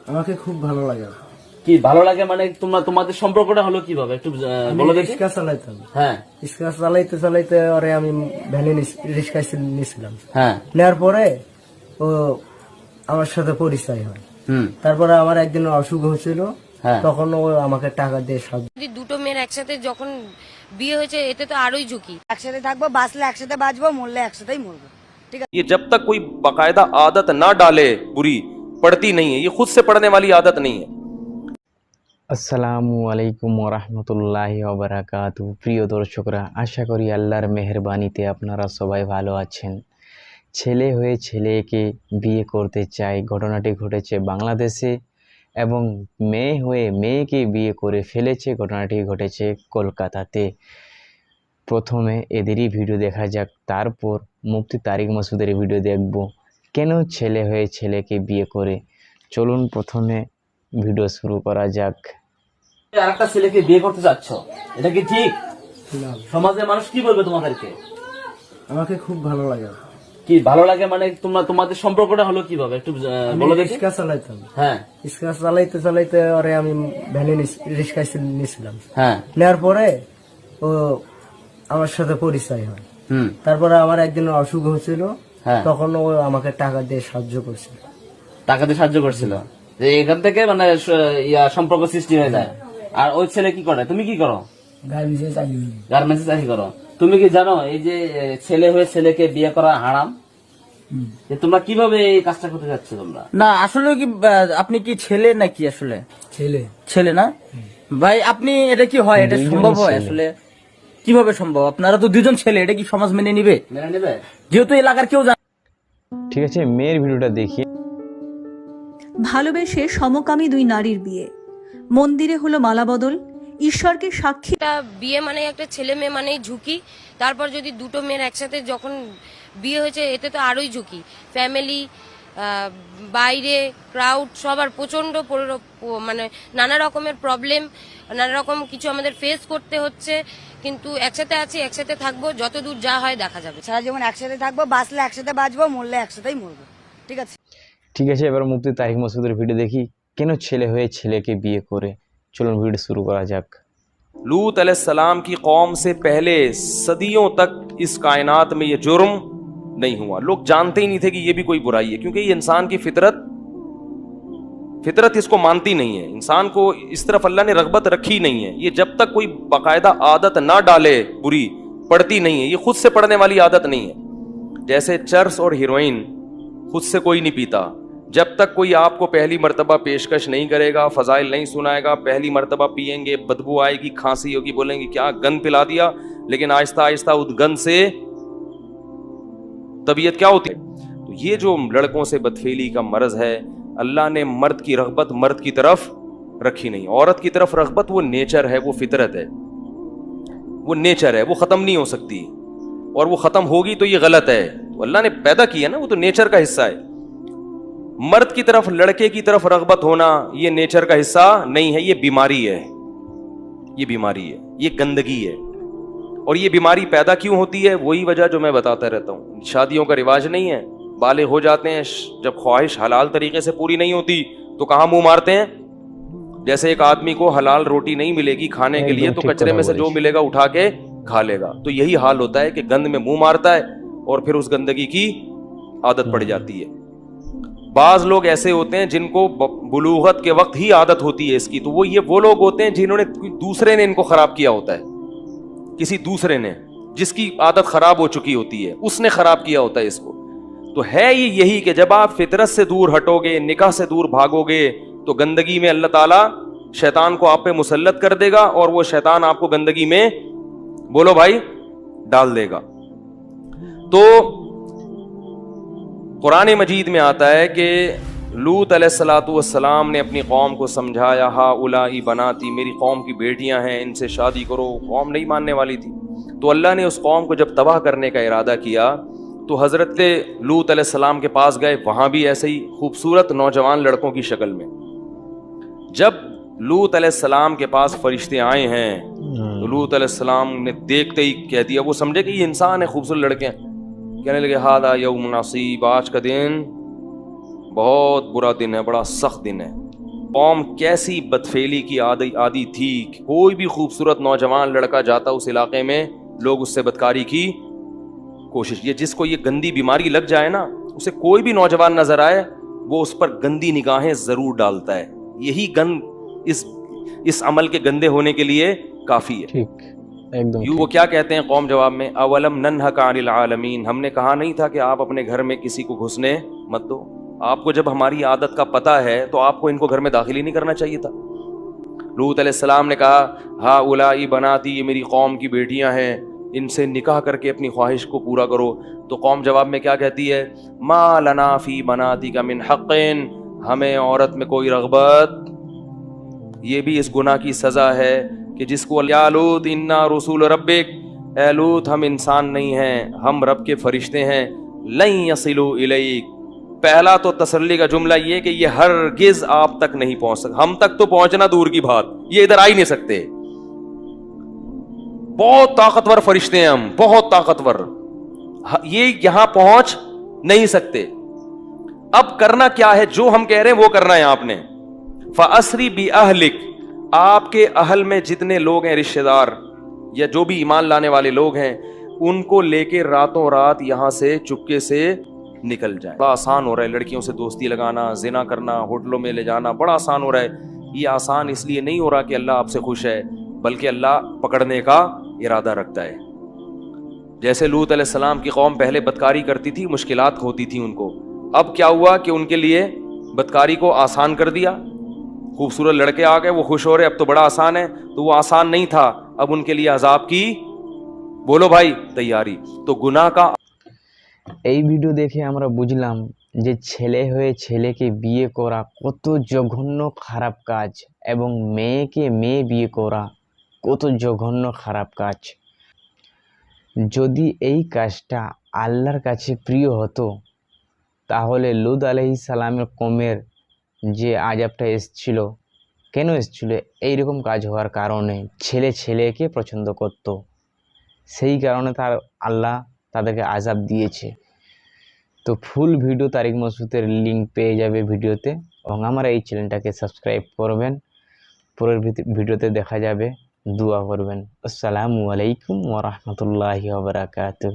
আমাকে খুব ভালো লাগে। কি ভালো লাগে মানে তোমাদের সম্পর্কটা হলো কিভাবে একটু বলে দেখি। রিক্সা চালাইতাম, হ্যাঁ রিক্সা চালাইতে চালাইতে ওরে আমি ভ্যানে রিক্সায় নিয়েছিলাম। হ্যাঁ নেওয়ার পরে ও আমার সাথে পরিচয় হয়। তারপরে আমার একদিন অসুখ হয়েছিল, হ্যাঁ। তখন ও আমাকে টাকা দিয়ে সাহায্য। যদি দুটো মেয়ের একসাথে যখন বিয়ে হয়েছে এতে তো আরোই ঝুঁকি। একসাথে থাকবো, বাঁচলে একসাথে বাঁচবো, মরলে একসাথেই মরবো। ঠিক আছে, ये जब तक कोई बाकायदा आदत ना डाले बुरी पड़ती नहीं है, ये खुद से पड़ने वाली आदत नहीं है। আসসালামু আলাইকুম ওরহমতুল্লাহি ওবারাকাতু। প্রিয় দর্শকরা, আশা করি আল্লাহর মেহেরবানিতে আপনারা সবাই ভালো আছেন। ছেলে হয়ে ছেলেকে বিয়ে করতে চায়, ঘটনাটি ঘটেছে বাংলাদেশে, এবং মেয়ে হয়ে মেয়েকে বিয়ে করে ফেলেছে, ঘটনাটি ঘটেছে কলকাতাতে। প্রথমে এদেরই ভিডিও দেখা যাক, তারপর মুফতি তারিক মাসুদের ভিডিও দেখব কেন ছেলে হয়ে ছেলেকে বিয়ে করে। চলুন প্রথমে ভিডিও শুরু করা যাক। আরেকটা ছেলেকে বিয়ে করতে যাচ্ছ, এটা কি ঠিক? না, সমাজের মানুষ কি বলবে তোমাদেরকে? আমাকে খুব ভালো লাগে। কি ভালো লাগে মানে তোমাদের সম্পর্কটা হলো কিভাবে একটু বলে দেখি। রিক্সা চালাইতাম, হ্যাঁ রিক্সা চালাইতে চালাইতে ওরে আমি ভ্যানে রিক্সায় নিয়েছিলাম। হ্যাঁ নেওয়ার পরে ও আমার সাথে পরিচয় হয়। তারপরে আমার একদিন অসুখ হয়েছিল, হ্যাঁ। তখন ও আমাকে টাকা দিয়ে সাহায্য করছিল। টাকা দিয়ে সাহায্য করছিল, যে এখান থেকে মানে সম্পর্ক সৃষ্টি হয়ে যায়। আর ওই ছেলে কি করে, তুমি কি করো? গার্মেন্টসে চাকরি করো। তুমি কি জানো এই যে ছেলে হয়ে ছেলেকে বিয়ে করা হারাম? যে তোমরা কিভাবে এই কাজটা করতে যাচ্ছ তোমরা? না আসলে কি আপনি কি ছেলে নাকি? আসলে ছেলে ছেলে না ভাই, আপনি এটা কি হয়? এটা সম্ভব হয়? আসলে কিভাবে সম্ভব? আপনারা তো দুজন ছেলে, এটা কি সমাজ মেনে নিবে? মেনে নেবে? যেহেতু এলাকার কেউ জানে। ঠিক আছে, মেয়ের ভিডিওটা দেখি। ভালোবেসে সমকামী দুই নারীর বিয়ে, মন্দিরে হলো মালাবদল, ঈশ্বরকে সাক্ষী। একটা বিয়ে মানে একটা ছেলে মেয়ে মানেই ঝুঁকি। তারপর যদি দুটো মেয়ের একসাথে যখন বিয়ে হয়েছে এতে তো আরোই ঝুঁকি। ফ্যামিলি, বাইরে ক্রাউড, সবার প্রচন্ড মানে নানা রকমের প্রবলেম, নানা রকম কিছু আমাদের ফেস করতে হচ্ছে। কিন্তু একসাথে আছি, একসাথে থাকবো, যত দূর যা হয় দেখা যাবে। সারা জীবন একসাথে থাকবো, বাঁচলে একসাথে বাঁচবো, মরলে একসাথেই মরবো। ঠিক আছে, ঠিক আছে, এবার মুফতি তারিক মাসুদের ভিডিও দেখি কেন ছেলে হয়ে ছেলেকে বিয়ে করে। চলুন ভিডিও শুরু করা যাক। लूत अलैहिस्सलाम की कौम से पहले सदियों तक इस कायनात में ये जुर्म नहीं हुआ। लोग जानते ही नहीं थे कि ये भी कोई बुराई है, क्योंकि ये इंसान की फितरत इसको मानती नहीं है। इंसान को इस तरफ अल्लाह ने रगबत रखी नहीं है। ये जब तक कोई बाकायदा आदत ना डाले बुरी पड़ती नहीं है, ये खुद से पड़ने वाली आदत नहीं है। जैसे चर्स और हीरोइन खुद से कोई नहीं पीता। जब तक कोई आपको पहली मर्तबा पेशकश नहीं करेगा, फजाइल नहीं सुनाएगा, पहली मर्तबा पिएंगे, बदबू आएगी, खांसी होगी, बोलेंगे क्या गंद पिला दिया। लेकिन आहिस्ता आहिस्ता उस गंद से तबीयत क्या होती है। तो ये जो लड़कों से बदफेली का मर्ज है, अल्लाह ने मर्द की रगबत मर्द की तरफ रखी नहीं। औरत की तरफ रगबत वो नेचर है, वो फितरत है, वो नेचर है, वो खत्म नहीं हो सकती। और वो खत्म होगी तो ये गलत है। तो अल्लाह ने पैदा किया ना, वो तो नेचर का हिस्सा है। मर्द की तरफ, लड़के की तरफ रगबत होना ये नेचर का हिस्सा नहीं है, ये बीमारी है, ये बीमारी है, ये गंदगी है। और ये बीमारी पैदा क्यों होती है? वही वजह जो मैं बताता रहता हूँ। शादियों का रिवाज नहीं है, बाले हो जाते हैं, जब ख्वाहिश हलाल तरीके से पूरी नहीं होती तो कहाँ मुंह मारते हैं। जैसे एक आदमी को हलाल रोटी नहीं मिलेगी खाने के लिए, तो कचरे में से जो मिलेगा उठा के खा लेगा। तो यही हाल होता है कि गंद में मुंह मारता है और फिर उस गंदगी की आदत पड़ जाती है। बाज लोग ऐसे होते हैं जिनको बुलूगत के वक्त ही आदत होती है इसकी। तो वो लोग होते हैं जिन्होंने, दूसरे ने इनको खराब किया होता है, किसी दूसरे ने, जिसकी आदत खराब हो चुकी होती है, उसने खराब किया होता है इसको। तो है ये यही कि जब आप फितरत से दूर हटोगे, निकाह से दूर भागोगे, तो गंदगी में अल्लाह ताला शैतान को आप पे मुसल्लत कर देगा और वो शैतान आपको गंदगी में, बोलो भाई, डाल देगा। तो कुरान मजीद में आता है कि लूत अलैहिस्सलाम ने अपनी कौम को समझाया, हा उलाई बनाती, मेरी कौम की बेटियां हैं, इनसे शादी करो। कौम नहीं मानने वाली थी। तो अल्लाह ने उस कौम को जब तबाह करने का इरादा किया तो हज़रत लूत अलैहिस्सलाम के पास गए। वहाँ भी ऐसे ही खूबसूरत नौजवान लड़कों की शक्ल में। जब लूत अलैहिस्सलाम के पास फरिश्ते आए हैं तो लूत अलैहिस्सलाम ने देखते ही कह दिया, वो समझे कि ये इंसान है, खूबसूरत लड़के हैं। कहने लगे हादा यौम नसीब, आज का दिन बहुत बुरा दिन है, बड़ा सख्त दिन है। कौम कैसी बदफेली की आदी थी कि कोई भी खूबसूरत नौजवान लड़का जाता उस इलाके में, लोग उससे बदकारी की कोशिश। ये जिसको ये गंदी बीमारी लग जाए ना, उसे कोई भी नौजवान नजर आए वो उस पर गंदी निगाहें जरूर डालता है। यही गंद इस अमल के गंदे होने के लिए काफी है। ठीक, एकदम यूं वो क्या कहते हैं कौम जवाब में, अवलम नन्हका अनिल आलमीन, हमने कहा नहीं था कि आप अपने घर में किसी को घुसने मत दो। आपको जब हमारी आदत का पता है तो आपको इनको घर में दाखिल ही नहीं करना चाहिए था। लूत अलैहिस्सलाम ने कहा, हा उलाई बनाती, ये मेरी कौम की बेटियां हैं, इनसे निकाह करके अपनी ख्वाहिश को पूरा करो। तो कौम जवाब में क्या कहती है, मा लना फी बनाती का मिन हक़्क़िन, हमें औरत में कोई रग़बत। ये भी इस गुनाह की सज़ा है कि जिसको, या लूत इन्ना रसूल रब्बिक, ए लूत हम इंसान नहीं हैं, हम रब के फरिश्ते हैं। लन यसिलू इलैक, पहला तो तसल्ली का जुमला ये कि ये हरगिज आप तक नहीं पहुंच सकते। हम तक तो पहुंचना दूर की बात, ये इधर आ ही नहीं सकते। बहुत ताकतवर फरिश्ते हैं हम, बहुत ताकतवर, ये यहां पहुंच नहीं सकते। अब करना क्या है, जो हम कह रहे हैं वो करना है आपने। फ़अस्री बि अहलिक, आपके अहल में जितने लोग हैं, रिश्तेदार या जो भी ईमान लाने वाले लोग हैं, उनको लेके रातों रात यहां से चुपके से निकल जाए। बड़ा आसान हो रहा है लड़कियों से दोस्ती लगाना, जिना करना, होटलों में ले जाना, बड़ा आसान हो रहा है। ये आसान इसलिए नहीं हो रहा कि अल्लाह आपसे खुश है, बल्कि अल्लाह पकड़ने का इरादा रखता है। जैसे लूत अलैहिस्सलाम की कौम पहले बदकारी करती थी, मुश्किलात होती थी उनको, अब क्या हुआ कि उनके लिए बदकारी को आसान कर दिया। खूबसूरत लड़के आ गए, वो खुश हो रहे, अब तो बड़ा आसान है। तो वो आसान नहीं था, अब उनके लिए अजाब की, बोलो भाई, तैयारी। तो गुनाह का এই ভিডিও দেখে আমরা বুঝলাম যে ছেলে হয়ে ছেলেকে বিয়ে করা কত জঘন্য খারাপ কাজ, এবং মেয়েকে মেয়ে বিয়ে করা কত জঘন্য খারাপ কাজ। যদি এই কাজটা আল্লাহর কাছে প্রিয় হতো, তাহলে লূত আলাইহিস সালামের কওমের যে আযাবটা এসেছিল, কেন এসেছিল? এইরকম কাজ হওয়ার কারণে ছেলে ছেলেকে পছন্দ করত, সেই কারণে আল্লাহ তাদেরকে আযাব দিয়েছে। তো ফুল ভিডিও তারিক মাসুদের লিঙ্ক পেয়ে যাবে ভিডিওতে, এবং আমার এই চ্যানেলটাকে সাবস্ক্রাইব করবেন। পরের ভিডিওতে দেখা যাবে, দোয়া করবেন। আসসালামু আলাইকুম ওয়া রাহমাতুল্লাহি ওয়া বারাকাতুহু।